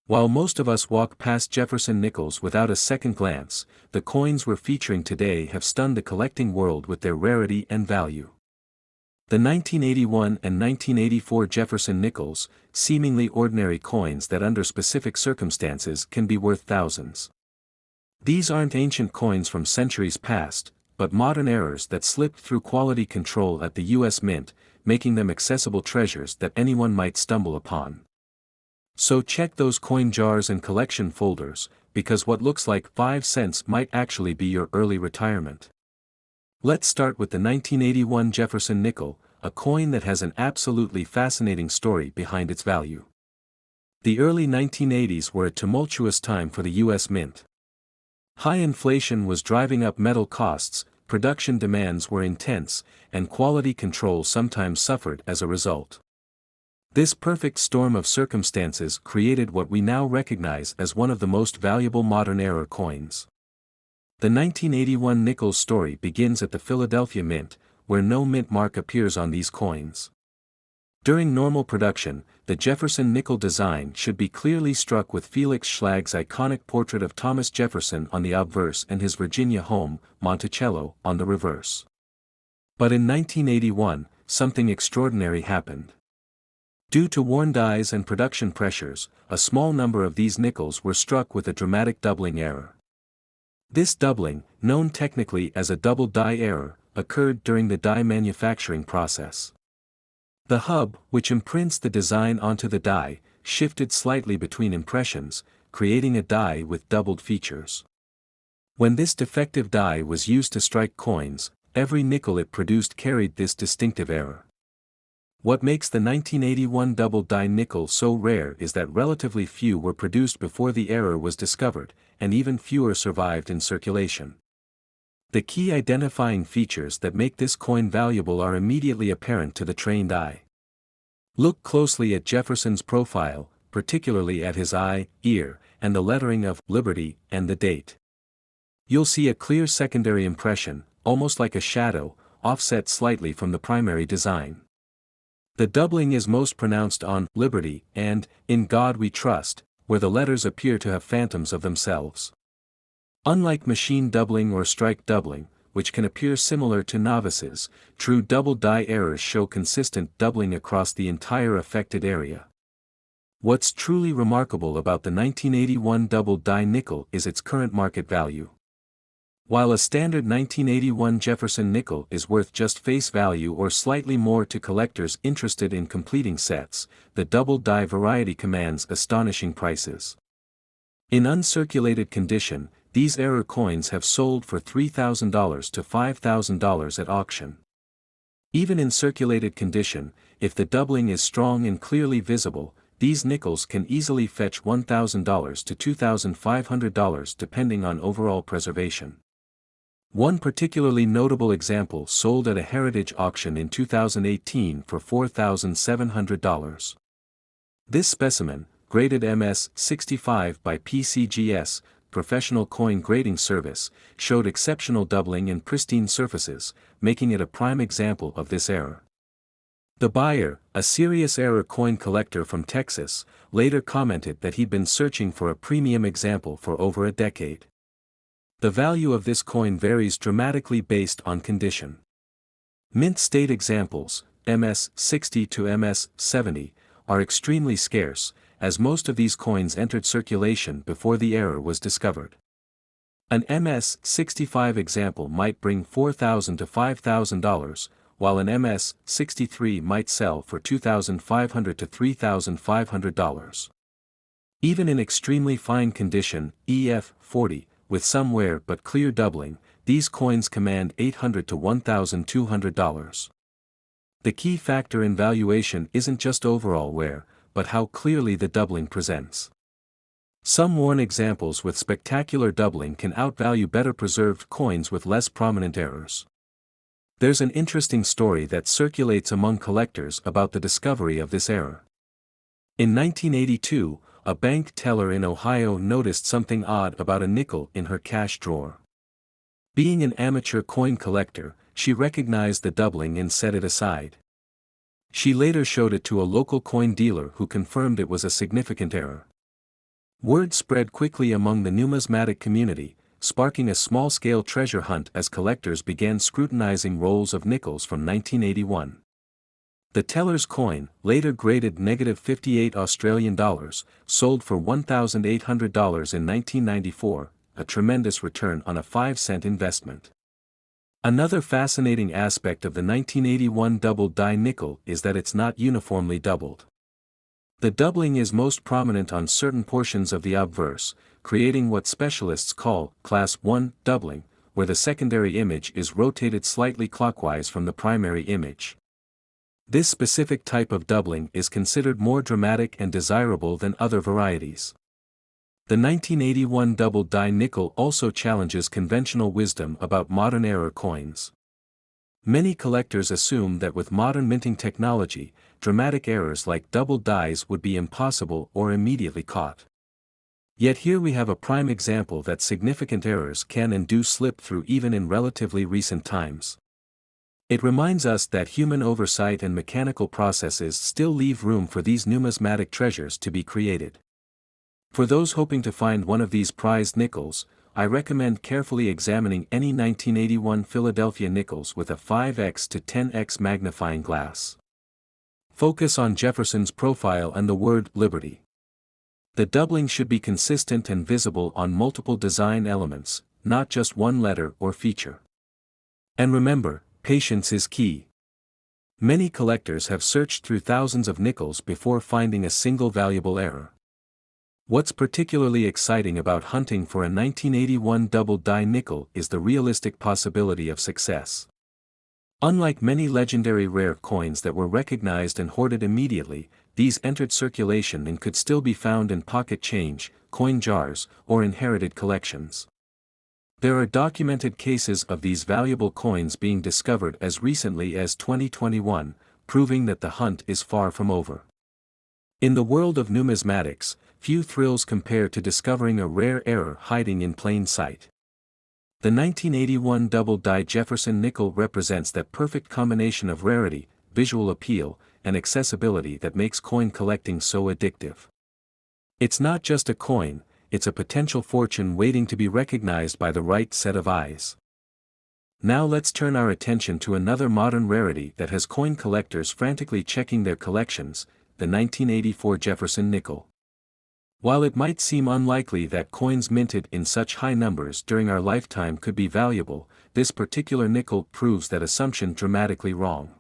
While most of us walk past Jefferson nickels without a second glance, the coins we're featuring today have stunned the collecting world with their rarity and value. The 1981 and 1984 Jefferson nickels, seemingly ordinary coins that under specific circumstances can be worth thousands. These aren't ancient coins from centuries past, but modern errors that slipped through quality control at the U.S. Mint, making them accessible treasures that anyone might stumble upon. So check those coin jars and collection folders, because what looks like 5 cents might actually be your early retirement. Let's start with the 1981 Jefferson nickel, a coin that has an absolutely fascinating story behind its value. The early 1980s were a tumultuous time for the U.S. Mint. High inflation was driving up metal costs, production demands were intense, and quality control sometimes suffered as a result. This perfect storm of circumstances created what we now recognize as one of the most valuable modern-era coins. The 1981 nickel's story begins at the Philadelphia Mint, where no mint mark appears on these coins. During normal production, the Jefferson nickel design should be clearly struck with Felix Schlag's iconic portrait of Thomas Jefferson on the obverse and his Virginia home, Monticello, on the reverse. But in 1981, something extraordinary happened. Due to worn dies and production pressures, a small number of these nickels were struck with a dramatic doubling error. This doubling, known technically as a double die error, occurred during the die manufacturing process. The hub, which imprints the design onto the die, shifted slightly between impressions, creating a die with doubled features. When this defective die was used to strike coins, every nickel it produced carried this distinctive error. What makes the 1981 double die nickel so rare is that relatively few were produced before the error was discovered, and even fewer survived in circulation. The key identifying features that make this coin valuable are immediately apparent to the trained eye. Look closely at Jefferson's profile, particularly at his eye, ear, and the lettering of Liberty and the date. You'll see a clear secondary impression, almost like a shadow, offset slightly from the primary design. The doubling is most pronounced on Liberty and In God We Trust, where the letters appear to have phantoms of themselves. Unlike machine doubling or strike doubling, which can appear similar to novices, true double die errors show consistent doubling across the entire affected area. What's truly remarkable about the 1981 double die nickel is its current market value. While a standard 1981 Jefferson nickel is worth just face value or slightly more to collectors interested in completing sets, the double die variety commands astonishing prices. In uncirculated condition, these error coins have sold for $3,000 to $5,000 at auction. Even in circulated condition, if the doubling is strong and clearly visible, these nickels can easily fetch $1,000 to $2,500 depending on overall preservation. One particularly notable example sold at a heritage auction in 2018 for $4,700. This specimen, graded MS-65 by PCGS, Professional Coin Grading Service, showed exceptional doubling in pristine surfaces, making it a prime example of this error. The buyer, a serious error coin collector from Texas, later commented that he'd been searching for a premium example for over a decade. The value of this coin varies dramatically based on condition. Mint state examples, MS-60 to MS-70, are extremely scarce, as most of these coins entered circulation before the error was discovered. An MS-65 example might bring $4,000 to $5,000, while an MS-63 might sell for $2,500 to $3,500. Even in extremely fine condition, EF-40, with some wear but clear doubling, these coins command $800 to $1,200. The key factor in valuation isn't just overall wear, but how clearly the doubling presents. Some worn examples with spectacular doubling can outvalue better preserved coins with less prominent errors. There's an interesting story that circulates among collectors about the discovery of this error. In 1982, a bank teller in Ohio noticed something odd about a nickel in her cash drawer. Being an amateur coin collector, she recognized the doubling and set it aside. She later showed it to a local coin dealer who confirmed it was a significant error. Word spread quickly among the numismatic community, sparking a small-scale treasure hunt as collectors began scrutinizing rolls of nickels from 1981. The teller's coin, later graded -58 Australian dollars, sold for $1,800 in 1994, a tremendous return on a 5-cent investment. Another fascinating aspect of the 1981 double die nickel is that it's not uniformly doubled. The doubling is most prominent on certain portions of the obverse, creating what specialists call Class 1 doubling, where the secondary image is rotated slightly clockwise from the primary image. This specific type of doubling is considered more dramatic and desirable than other varieties. The 1981 double die nickel also challenges conventional wisdom about modern error coins. Many collectors assume that with modern minting technology, dramatic errors like double dies would be impossible or immediately caught. Yet here we have a prime example that significant errors can and do slip through even in relatively recent times. It reminds us that human oversight and mechanical processes still leave room for these numismatic treasures to be created. For those hoping to find one of these prized nickels, I recommend carefully examining any 1981 Philadelphia nickels with a 5x to 10x magnifying glass. Focus on Jefferson's profile and the word Liberty. The doubling should be consistent and visible on multiple design elements, not just one letter or feature. And remember, patience is key. Many collectors have searched through thousands of nickels before finding a single valuable error. What's particularly exciting about hunting for a 1981 double die nickel is the realistic possibility of success. Unlike many legendary rare coins that were recognized and hoarded immediately, these entered circulation and could still be found in pocket change, coin jars, or inherited collections. There are documented cases of these valuable coins being discovered as recently as 2021, proving that the hunt is far from over. In the world of numismatics, few thrills compare to discovering a rare error hiding in plain sight. The 1981 double die Jefferson nickel represents that perfect combination of rarity, visual appeal, and accessibility that makes coin collecting so addictive. It's not just a coin, it's a potential fortune waiting to be recognized by the right set of eyes. Now let's turn our attention to another modern rarity that has coin collectors frantically checking their collections, the 1984 Jefferson nickel. While it might seem unlikely that coins minted in such high numbers during our lifetime could be valuable, this particular nickel proves that assumption dramatically wrong.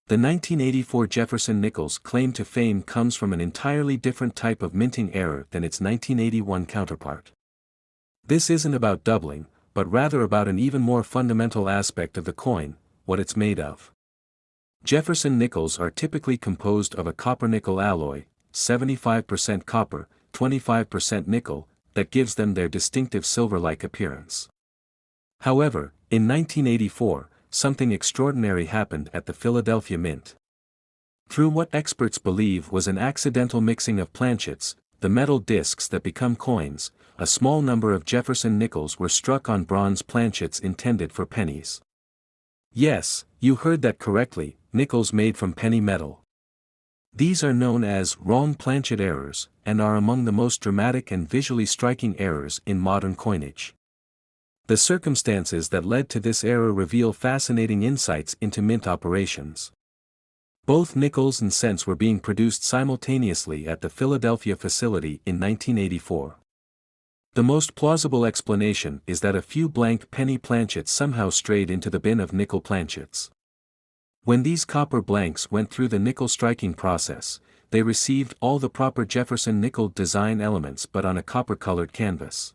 The 1984 Jefferson nickel's claim to fame comes from an entirely different type of minting error than its 1981 counterpart. This isn't about doubling, but rather about an even more fundamental aspect of the coin, what it's made of. Jefferson nickels are typically composed of a copper-nickel alloy, 75% copper, 25% nickel, that gives them their distinctive silver-like appearance. However, in 1984, something extraordinary happened at the Philadelphia Mint. Through what experts believe was an accidental mixing of planchets, the metal discs that become coins, a small number of Jefferson nickels were struck on bronze planchets intended for pennies. Yes, you heard that correctly, nickels made from penny metal. These are known as wrong planchet errors, and are among the most dramatic and visually striking errors in modern coinage. The circumstances that led to this error reveal fascinating insights into mint operations. Both nickels and cents were being produced simultaneously at the Philadelphia facility in 1984. The most plausible explanation is that a few blank penny planchets somehow strayed into the bin of nickel planchets. When these copper blanks went through the nickel striking process, they received all the proper Jefferson nickel design elements but on a copper-colored canvas.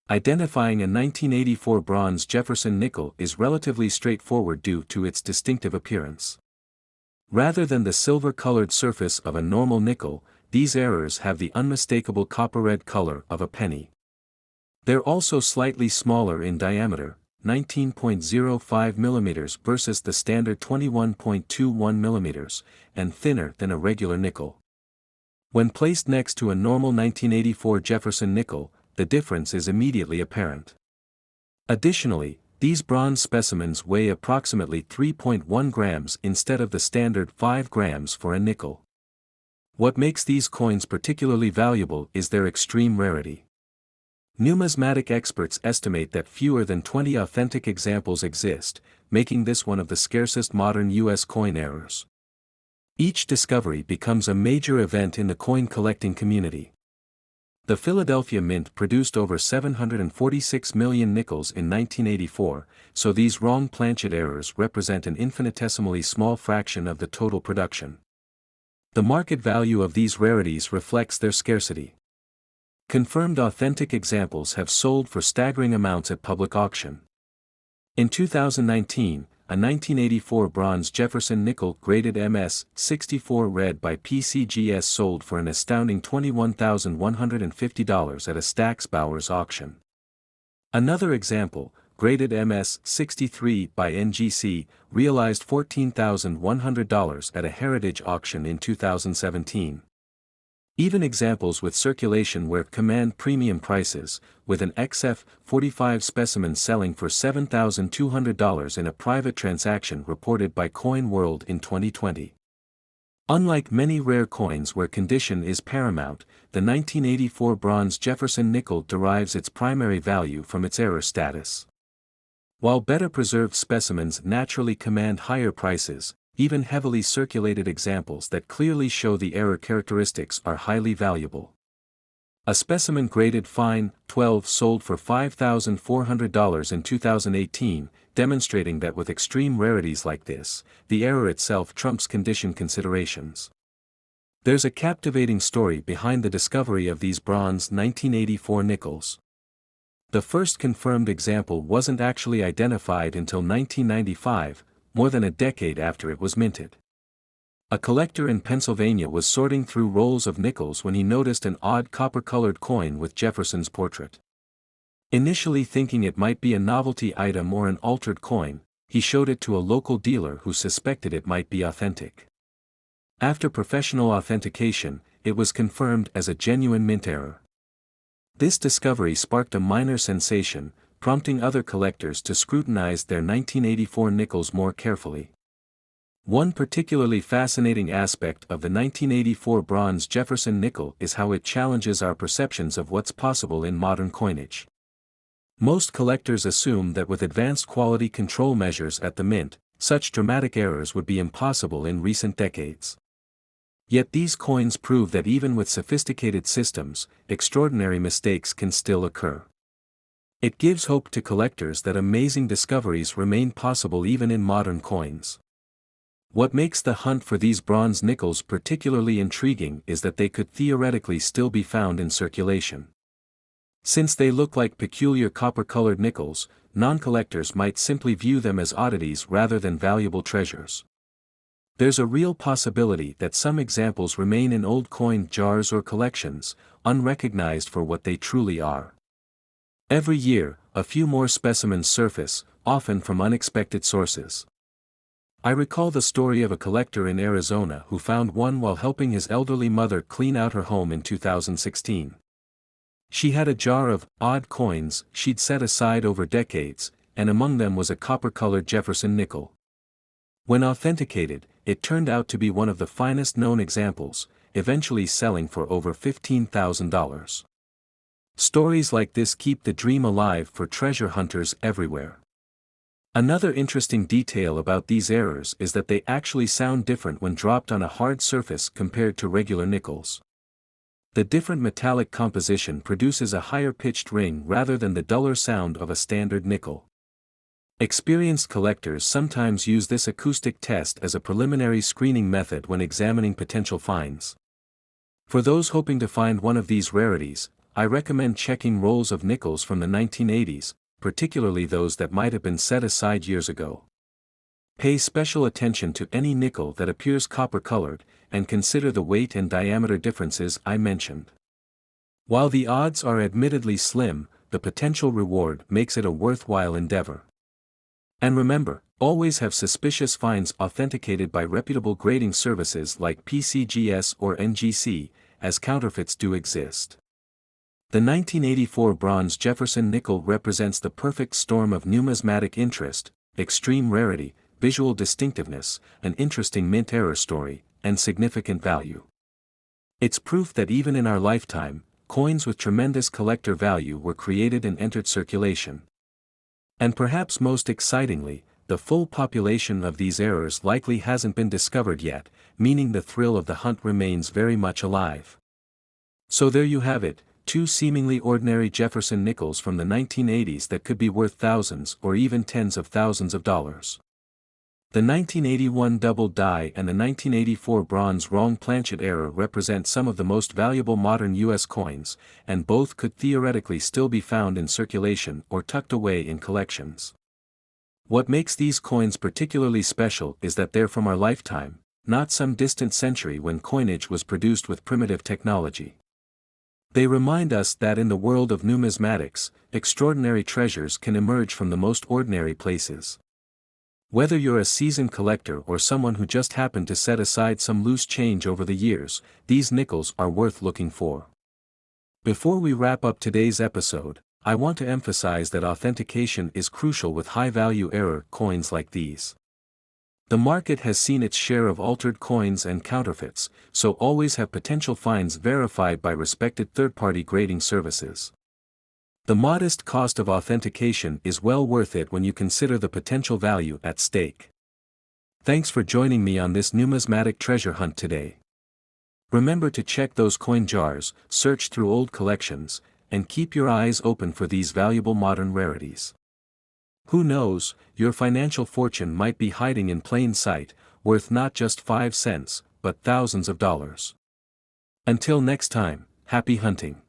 Identifying a 1984 bronze Jefferson nickel is relatively straightforward due to its distinctive appearance. Rather than the silver-colored surface of a normal nickel, these errors have the unmistakable copper-red color of a penny. They're also slightly smaller in diameter, 19.05 mm versus the standard 21.21 mm, and thinner than a regular nickel. When placed next to a normal 1984 Jefferson nickel, the difference is immediately apparent. Additionally, these bronze specimens weigh approximately 3.1 grams instead of the standard 5 grams for a nickel. What makes these coins particularly valuable is their extreme rarity. Numismatic experts estimate that fewer than 20 authentic examples exist, making this one of the scarcest modern U.S. coin errors. Each discovery becomes a major event in the coin collecting community. The Philadelphia Mint produced over 746 million nickels in 1984, so these wrong planchet errors represent an infinitesimally small fraction of the total production. The market value of these rarities reflects their scarcity. Confirmed authentic examples have sold for staggering amounts at public auction. In 2019, a 1984 bronze Jefferson nickel graded MS-64 red by PCGS sold for an astounding $21,150 at a Stack's Bowers auction. Another example, graded MS-63 by NGC, realized $14,100 at a heritage auction in 2017. Even examples with circulation where command premium prices, with an XF45 specimen selling for $7,200 in a private transaction reported by Coin World in 2020. Unlike many rare coins where condition is paramount, the 1984 bronze Jefferson nickel derives its primary value from its error status. While better preserved specimens naturally command higher prices, even heavily circulated examples that clearly show the error characteristics are highly valuable. A specimen graded fine 12 sold for $5,400 in 2018, demonstrating that with extreme rarities like this, the error itself trumps condition considerations. There's a captivating story behind the discovery of these bronze 1984 nickels. The first confirmed example wasn't actually identified until 1995, more than a decade after it was minted. A collector in Pennsylvania was sorting through rolls of nickels when he noticed an odd copper-colored coin with Jefferson's portrait. Initially thinking it might be a novelty item or an altered coin, he showed it to a local dealer who suspected it might be authentic. After professional authentication, it was confirmed as a genuine mint error. This discovery sparked a minor sensation, prompting other collectors to scrutinize their 1984 nickels more carefully. One particularly fascinating aspect of the 1984 bronze Jefferson nickel is how it challenges our perceptions of what's possible in modern coinage. Most collectors assume that with advanced quality control measures at the mint, such dramatic errors would be impossible in recent decades. Yet these coins prove that even with sophisticated systems, extraordinary mistakes can still occur. It gives hope to collectors that amazing discoveries remain possible even in modern coins. What makes the hunt for these bronze nickels particularly intriguing is that they could theoretically still be found in circulation. Since they look like peculiar copper-colored nickels, non-collectors might simply view them as oddities rather than valuable treasures. There's a real possibility that some examples remain in old coin jars or collections, unrecognized for what they truly are. Every year, a few more specimens surface, often from unexpected sources. I recall the story of a collector in Arizona who found one while helping his elderly mother clean out her home in 2016. She had a jar of odd coins she'd set aside over decades, and among them was a copper-colored Jefferson nickel. When authenticated, it turned out to be one of the finest known examples, eventually selling for over $15,000. Stories like this keep the dream alive for treasure hunters everywhere. Another interesting detail about these errors is that they actually sound different when dropped on a hard surface compared to regular nickels. The different metallic composition produces a higher pitched ring rather than the duller sound of a standard nickel. Experienced collectors sometimes use this acoustic test as a preliminary screening method when examining potential finds. For those hoping to find one of these rarities, I recommend checking rolls of nickels from the 1980s, particularly those that might have been set aside years ago. Pay special attention to any nickel that appears copper-colored, and consider the weight and diameter differences I mentioned. While the odds are admittedly slim, the potential reward makes it a worthwhile endeavor. And remember, always have suspicious finds authenticated by reputable grading services like PCGS or NGC, as counterfeits do exist. The 1984 bronze Jefferson nickel represents the perfect storm of numismatic interest, extreme rarity, visual distinctiveness, an interesting mint error story, and significant value. It's proof that even in our lifetime, coins with tremendous collector value were created and entered circulation. And perhaps most excitingly, the full population of these errors likely hasn't been discovered yet, meaning the thrill of the hunt remains very much alive. So there you have it, two seemingly ordinary Jefferson nickels from the 1980s that could be worth thousands or even tens of thousands of dollars. The 1981 double die and the 1984 bronze wrong planchet error represent some of the most valuable modern U.S. coins, and both could theoretically still be found in circulation or tucked away in collections. What makes these coins particularly special is that they're from our lifetime, not some distant century when coinage was produced with primitive technology. They remind us that in the world of numismatics, extraordinary treasures can emerge from the most ordinary places. Whether you're a seasoned collector or someone who just happened to set aside some loose change over the years, these nickels are worth looking for. Before we wrap up today's episode, I want to emphasize that authentication is crucial with high-value error coins like these. The market has seen its share of altered coins and counterfeits, so always have potential finds verified by respected third-party grading services. The modest cost of authentication is well worth it when you consider the potential value at stake. Thanks for joining me on this numismatic treasure hunt today. Remember to check those coin jars, search through old collections, and keep your eyes open for these valuable modern rarities. Who knows, your financial fortune might be hiding in plain sight, worth not just 5 cents, but thousands of dollars. Until next time, happy hunting.